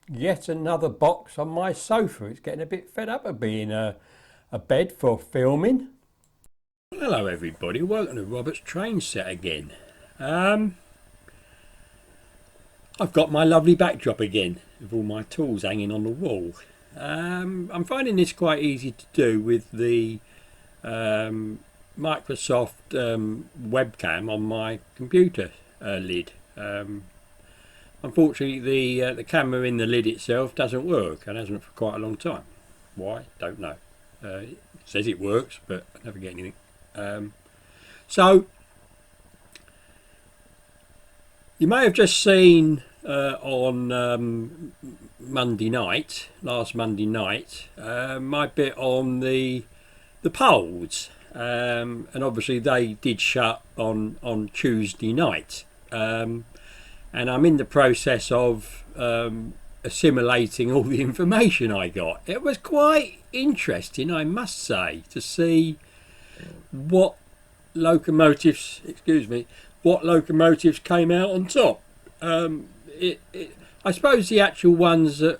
yet another box on my sofa. It's getting a bit fed up of being a bed for filming. Hello everybody, welcome to Robert's Train Set again. I've got my lovely backdrop again with all my tools hanging on the wall. I'm finding this quite easy to do with the Microsoft webcam on my computer lid. Unfortunately, the camera in the lid itself doesn't work, and hasn't for quite a long time. Why? Don't know. It says it works, but I never get anything. So you may have just seen on Monday night, last Monday night, my bit on the polls, and obviously they did shut on Tuesday night. And I'm in the process of assimilating all the information I got. It was quite interesting, I must say, to see what locomotives, what locomotives came out on top. I suppose the actual ones that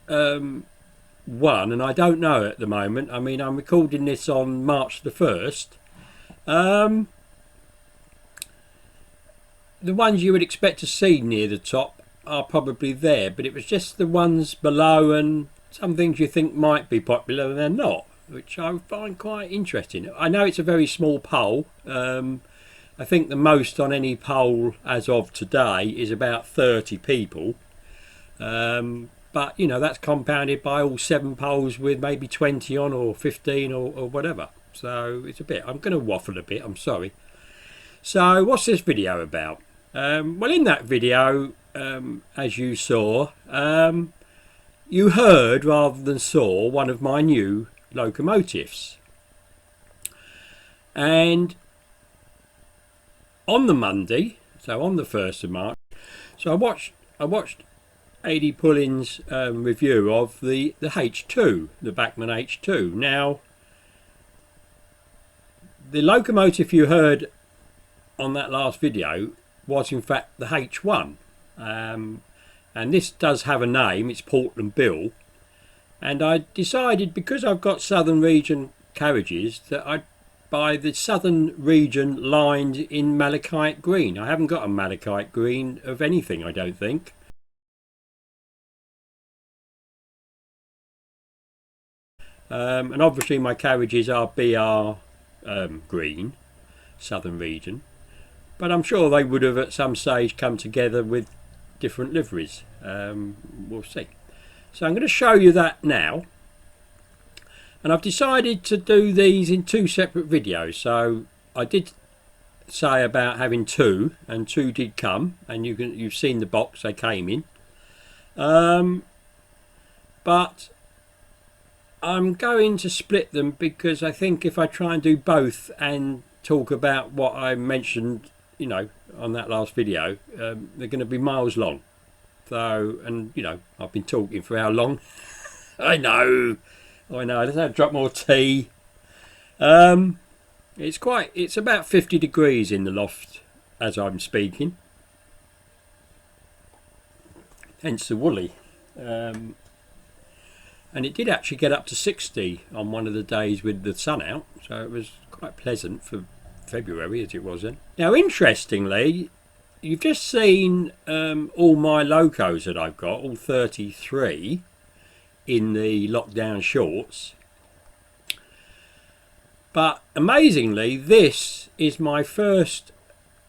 won, and I don't know at the moment. I mean, I'm recording this on March the 1st. The ones you would expect to see near the top are probably there, but it was just the ones below and some things you think might be popular and they're not, which I find quite interesting. I know it's a very small poll. I think the most on any poll as of today is about 30 people. But, you know, that's compounded by all 7 polls with maybe 20 on or 15 or whatever. So it's a bit, I'm going to waffle a bit, I'm sorry. So what's this video about? Well, in that video, as you saw, you heard rather than saw one of my new locomotives. And on the Monday, so on the 1st of March, so I watched A.D. Pullin's review of the H2, the Bachmann H2. Now, the locomotive you heard on that last video was in fact the H1, and this does have a name. It's Portland Bill, and I decided, because I've got Southern Region carriages, that I'd buy the Southern Region lined in malachite green. I haven't got a malachite green of anything, I don't think. And obviously my carriages are BR green, Southern Region, but I'm sure they would have at some stage come together with different liveries. We'll see. So I'm going to show you that now, and I've decided to do these in 2 separate videos. So I did say about having 2, and 2 did come, and you've seen the box they came in. But I'm going to split them, because I think if I try and do both and talk about what I mentioned, you know, on that last video, they're going to be miles long. So, and you know, I've been talking for how long? I know. I just have to drop more tea. It's about 50 degrees in the loft as I'm speaking. Hence the woolly. And it did actually get up to 60 on one of the days with the sun out, so it was quite pleasant for February as it was then. Now, interestingly, you've just seen all my locos that I've got, all 33 in the lockdown shorts. But amazingly, this is my first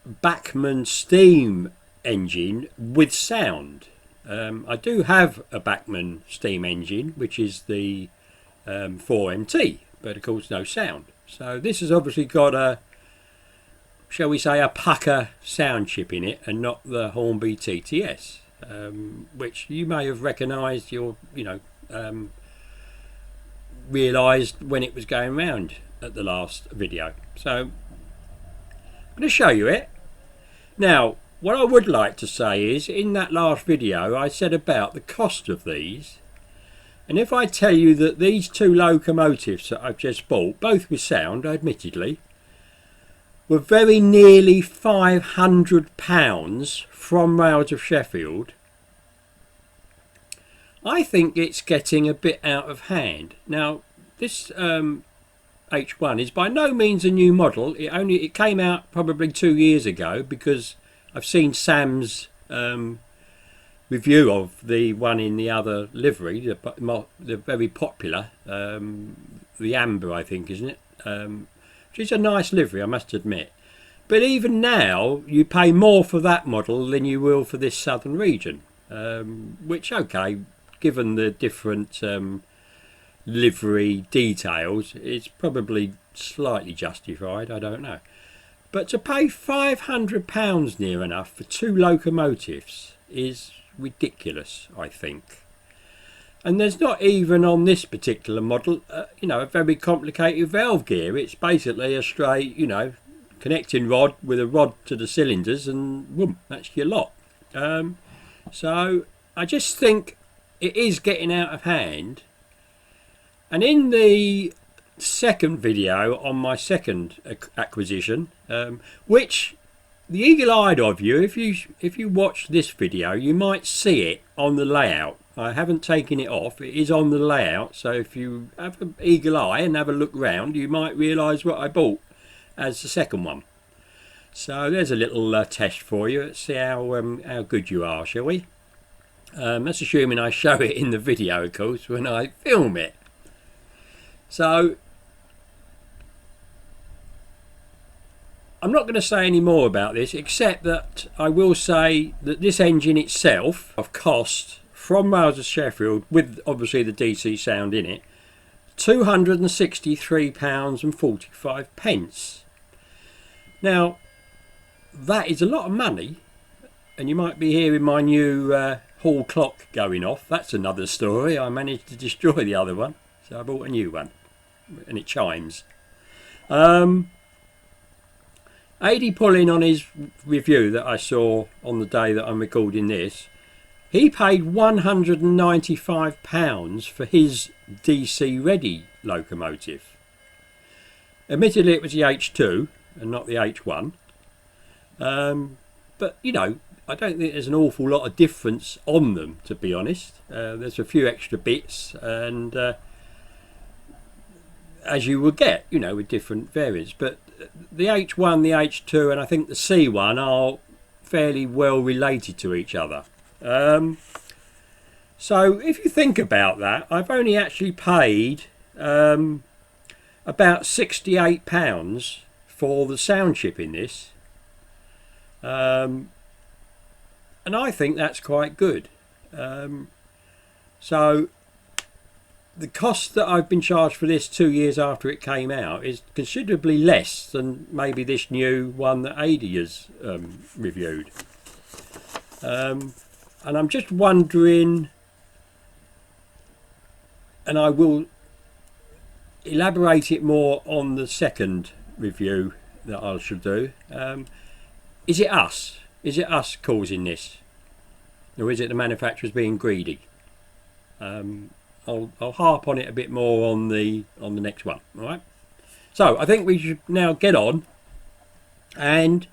Bachmann steam engine with sound. I do have a Bachmann steam engine, which is the 4MT, but of course no sound. So this has obviously got a, shall we say, a pucker sound chip in it, and not the Hornby TTS, which you may have recognised, realised when it was going round at the last video. So I'm going to show you it. Now, what I would like to say is, in that last video I said about the cost of these, and if I tell you that these 2 locomotives that I've just bought, both with sound admittedly, were very nearly £500 from Rails of Sheffield, I think it's getting a bit out of hand. Now, this H1 is by no means a new model. It came out probably 2 years ago, because I've seen Sam's review of the one in the other livery, the very popular, the amber, I think, isn't it? Which is a nice livery, I must admit. But even now, you pay more for that model than you will for this southern region, which, okay, given the different livery details, it's probably slightly justified, I don't know. But to pay £500 near enough for 2 locomotives is ridiculous, I think. And there's not even on this particular model, a very complicated valve gear. It's basically a straight, connecting rod with a rod to the cylinders, and boom, that's your lot. So I just think it is getting out of hand. And in the second video on my second acquisition, which the eagle-eyed of you, if you watch this video, you might see it on the layout. I haven't taken it off, it is on the layout, so if you have an eagle eye and have a look round, you might realise what I bought as the second one. So there's a little test for you. Let's see how good you are, shall we? That's assuming I show it in the video, of course, when I film it. So I'm not going to say any more about this, except that I will say that this engine itself, of cost, from Wales to Sheffield, with obviously the DC sound in it, £263.45. Now, that is a lot of money, and you might be hearing my new hall clock going off. That's another story. I managed to destroy the other one, so I bought a new one, and it chimes. Ady pulling on his review that I saw on the day that I'm recording this, he paid £195 for his DC ready locomotive. Admittedly, it was the H2 and not the H1. But, I don't think there's an awful lot of difference on them, to be honest. There's a few extra bits, and as you would get, with different variants. But the H1, the H2, and I think the C1 are fairly well related to each other. So if you think about that, I've only actually paid about £68 for the sound chip in this, and I think that's quite good. So the cost that I've been charged for this 2 years after it came out is considerably less than maybe this new one that Ady has reviewed. And I'm just wondering, and I will elaborate it more on the second review that I shall do. Is it us? Is it us causing this? Or is it the manufacturers being greedy? I'll harp on it a bit more on the next one. All right. So I think we should now get on and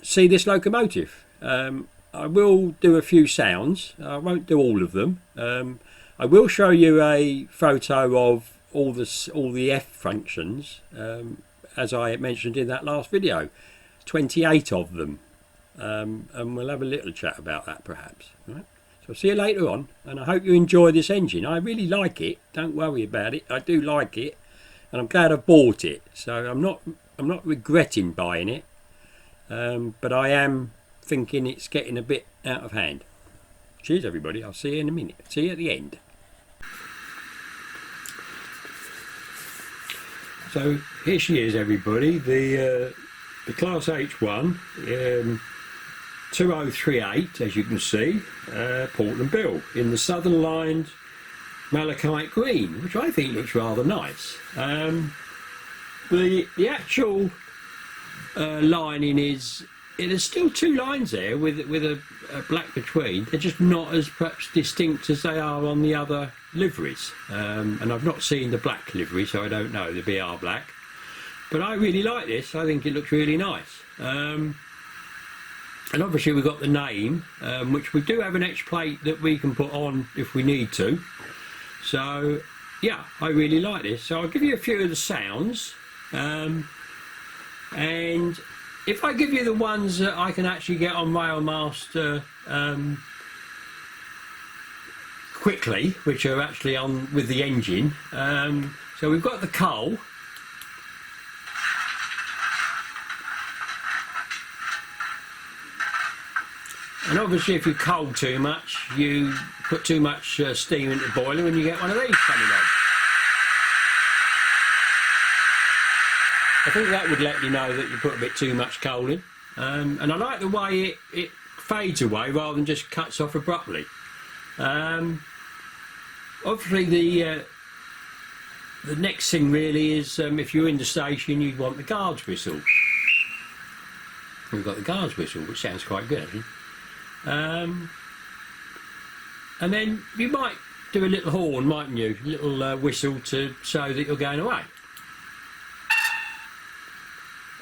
see this locomotive. I will do a few sounds. I won't do all of them. I will show you a photo of all the F functions, as I mentioned in that last video. 28 of them, and we'll have a little chat about that perhaps. All right. So I'll see you later on, and I hope you enjoy this engine. I really like it. Don't worry about it. I do like it, and I'm glad I bought it. So I'm not regretting buying it, but I am thinking it's getting a bit out of hand. Cheers, everybody. I'll see you in a minute. See you at the end. So here she is, everybody. The Class H1. 2038, as you can see, Portland built in the southern lined malachite green, which I think looks rather nice. The actual lining is, there's still two lines there with a black between. They're just not as perhaps distinct as they are on the other liveries, and I've not seen the black livery, so I don't know the BR black, but I really like this. I think it looks really nice. And obviously we've got the name, which we do have an etch plate that we can put on if we need to. So yeah, I really like this. So I'll give you a few of the sounds, and if I give you the ones that I can actually get on Railmaster quickly, which are actually on with the engine. So we've got the coal. And obviously if you coal too much, you put too much steam into the boiler and you get one of these coming on. I think that would let you know that you put a bit too much coal in. And I like the way it fades away rather than just cuts off abruptly. Obviously the next thing really is if you're in the station, you'd want the guard's whistle. We've got the guard's whistle, which sounds quite good actually. And then you might do a little horn, mightn't you? A little whistle to show that you're going away.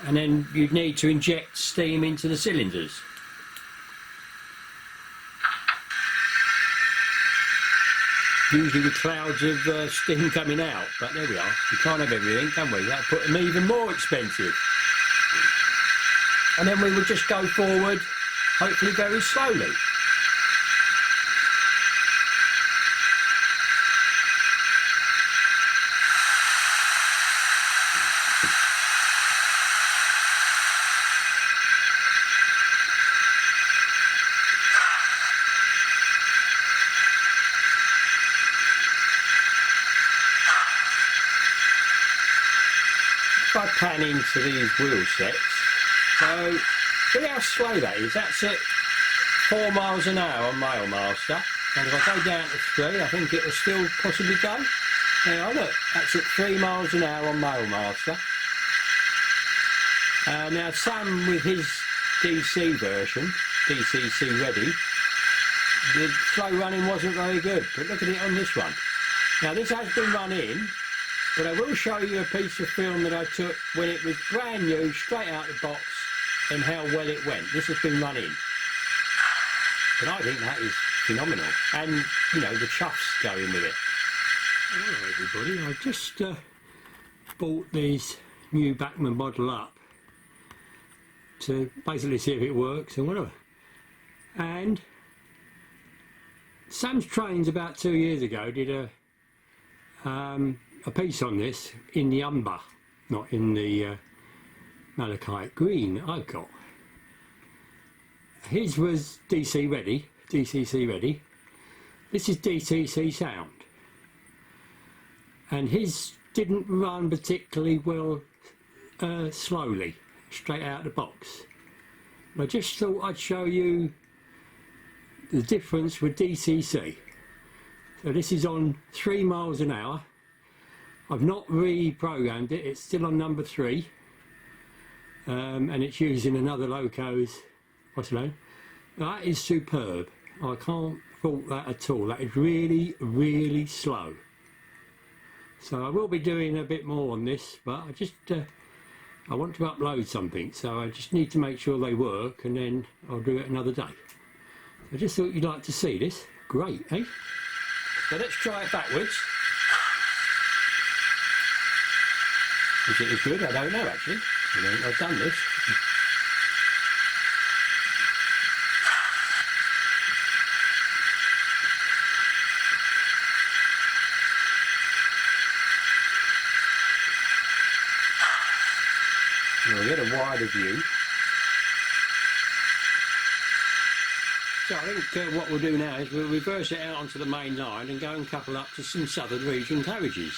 And then you'd need to inject steam into the cylinders. Usually with clouds of steam coming out, but there we are. We can't have everything, can we? That'd put them even more expensive. And then we would just go forward, hopefully very slowly. If I pan into these wheel sets, so see how slow that is. That's at 4 miles an hour on Railmaster, and if I go down to 3, I think it will still possibly go. Now look, that's at 3 miles an hour on Railmaster. Now Sam with his DC version, DCC ready, the slow running wasn't very good, but look at it on this one. Now this has been run in, but I will show you a piece of film that I took when it was brand new, straight out of the box, and how well it went. This has been run in. But I think that is phenomenal. And, you know, the chuff's going with it. Hello everybody, I just bought these new Bachmann model up to basically see if it works and whatever. And Sam's Trains about 2 years ago did a piece on this in the umber, not in the malachite green I've got. His was DC ready, DCC ready. This is DCC sound. And his didn't run particularly well slowly, straight out of the box. I just thought I'd show you the difference with DCC. So this is on 3 miles an hour. I've not reprogrammed it, it's still on number 3. And it's using another LOCO's, what's the name? That is superb. I can't fault that at all. That is really, really slow. So I will be doing a bit more on this, but I just I want to upload something, so I just need to make sure they work, and then I'll do it another day. I just thought you'd like to see this. Great, eh? So let's try it backwards. Is it as good? I don't know actually. I've done this. We'll get a wider view. So I think what we'll do now is we'll reverse it out onto the main line and go and couple up to some southern region carriages.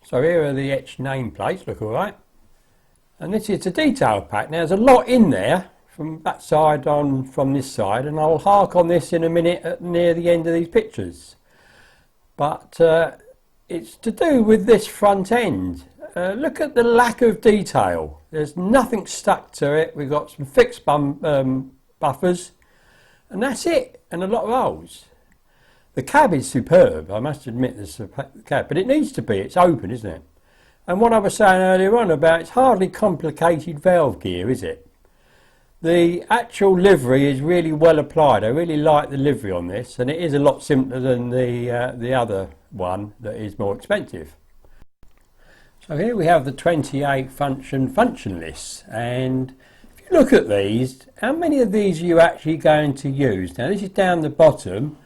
So here are the etched nameplates, look alright. And this is the detail pack. Now there's a lot in there from that side on from this side, and I'll hark on this in a minute near the end of these pictures. But it's to do with this front end. Look at the lack of detail. There's nothing stuck to it. We've got some fixed buffers, and that's it, and a lot of holes. The cab is superb, I must admit, this cab, but it needs to be. It's open, isn't it? And what I was saying earlier on about, it's hardly complicated valve gear, is it? The actual livery is really well applied. I really like the livery on this, and it is a lot simpler than the other one that is more expensive. So here we have the 28 function lists, and if you look at these, how many of these are you actually going to use? Now this is down the bottom,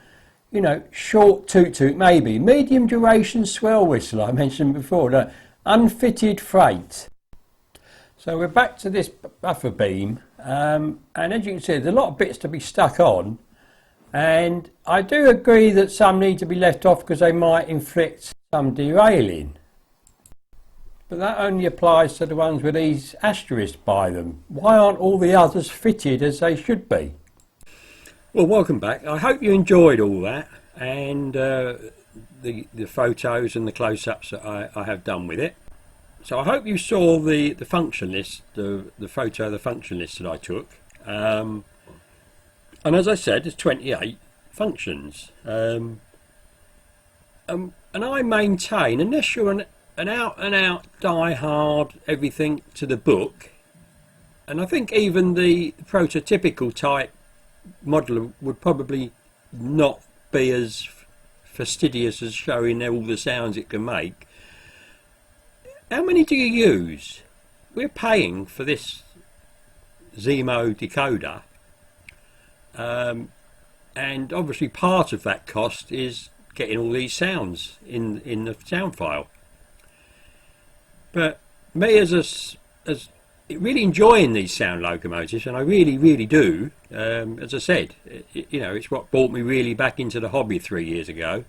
you know, short toot maybe, medium duration swell whistle I mentioned before, no, unfitted freight. So we're back to this buffer beam, and as you can see there's a lot of bits to be stuck on, and I do agree that some need to be left off because they might inflict some derailing. But that only applies to the ones with these asterisks by them. Why aren't all the others fitted as they should be? Well, welcome back. I hope you enjoyed all that, and the photos and the close-ups that I have done with it. So I hope you saw the function list, the photo of the function list that I took. And as I said, there's 28 functions. And I maintain, unless you're an out-and-out die-hard everything to the book, and I think even the prototypical type modeler would probably not be as fastidious as showing all the sounds it can make. How many do you use? We're paying for this Zemo decoder, and obviously part of that cost is getting all these sounds in the sound file. But me as really enjoying these sound locomotives, and I really do, as I said, you know, it's what brought me really back into the hobby 3 years ago.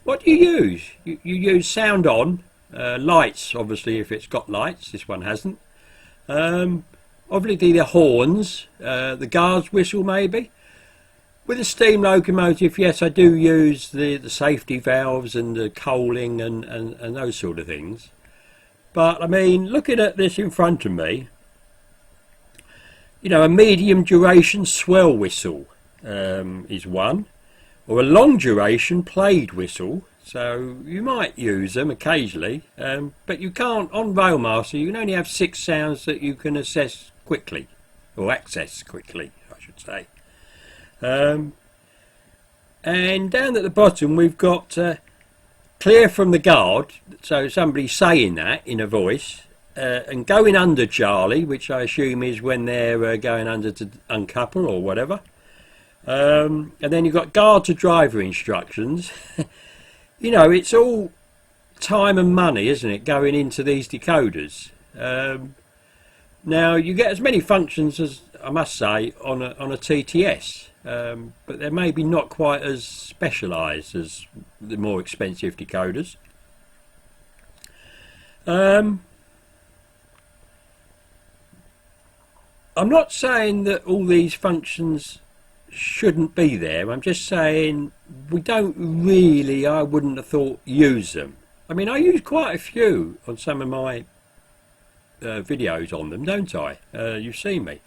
What do you use? You use sound on, lights obviously if it's got lights. This one hasn't. Obviously the horns, the guard's whistle maybe. With a steam locomotive, yes, I do use the safety valves and the coaling and those sort of things. But I mean, looking at this in front of me, you know, a medium duration swell whistle is one, or a long duration plaid whistle. So you might use them occasionally, but you can't, on Railmaster you can only have 6 sounds that you can assess quickly, or access quickly I should say. And down at the bottom we've got clear from the guard, so somebody saying that in a voice, and going under Charlie, which I assume is when they're going under to uncouple or whatever. And then you've got guard to driver instructions. You know, it's all time and money, isn't it, going into these decoders. Now you get as many functions as, I must say, on a TTS, but they're maybe not quite as specialised as the more expensive decoders. I'm not saying that all these functions shouldn't be there. I'm just saying we don't really, I wouldn't have thought, use them. I mean, I use quite a few on some of my videos on them, don't I? You've seen me.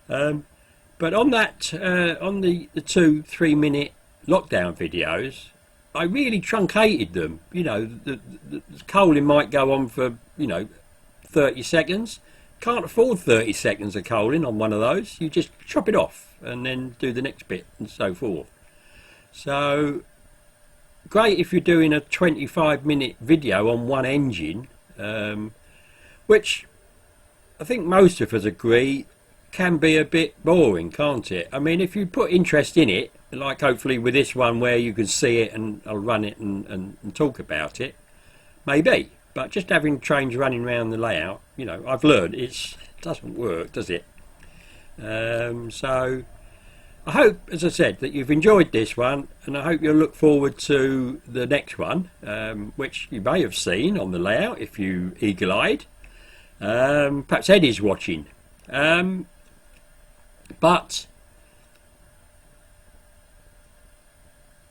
But on that, on the 2-3 minute lockdown videos, I really truncated them. You know, the coaling might go on for, you know, 30 seconds. Can't afford 30 seconds of coaling on one of those. You just chop it off and then do the next bit and so forth. So great if you're doing a 25-minute video on one engine, which I think most of us agree can be a bit boring, can't it? I mean, if you put interest in it, like hopefully with this one where you can see it and I'll run it and talk about it, maybe. But just having trains running around the layout, you know, I've learned it doesn't work, does it? So I hope, as I said, that you've enjoyed this one, and I hope you'll look forward to the next one, which you may have seen on the layout if you eagle-eyed. Perhaps Eddie's watching. But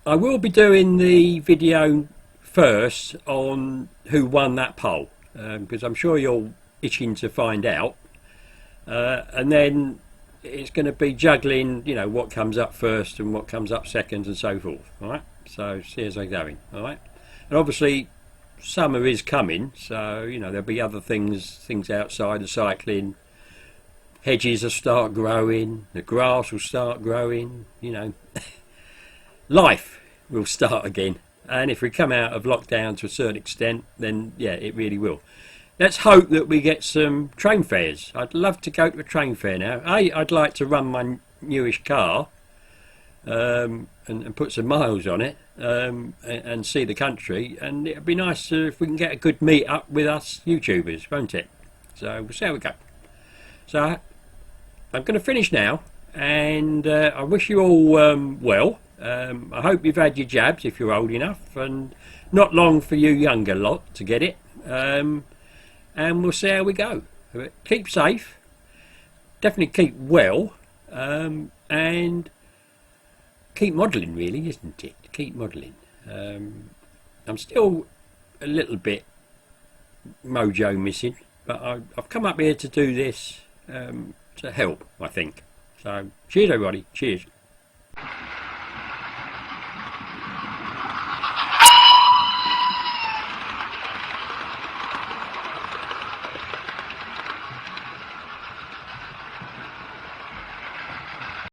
I will be doing the video first on who won that poll, because I'm sure you're itching to find out, and then it's going to be juggling, you know, what comes up first and what comes up second and so forth. All right, so see as they're going. All right, and obviously summer is coming, so you know there'll be other things outside the cycling. Hedges will start growing, the grass will start growing, you know. Life will start again, and if we come out of lockdown to a certain extent, then yeah, it really will. Let's hope that we get some train fares. I'd love to go to a train fair now. I'd like to run my newish car and put some miles on it, and see the country, and it'd be nice if we can get a good meet up with us YouTubers, won't it? So we'll see how we go. So I'm going to finish now, and I wish you all well. I hope you've had your jabs if you're old enough, and not long for you younger lot to get it. And we'll see how we go. Keep safe, definitely keep well, and keep modelling, really, isn't it? Keep modelling. I'm still a little bit mojo missing, but I've come up here to do this to help, I think. So cheers everybody, cheers.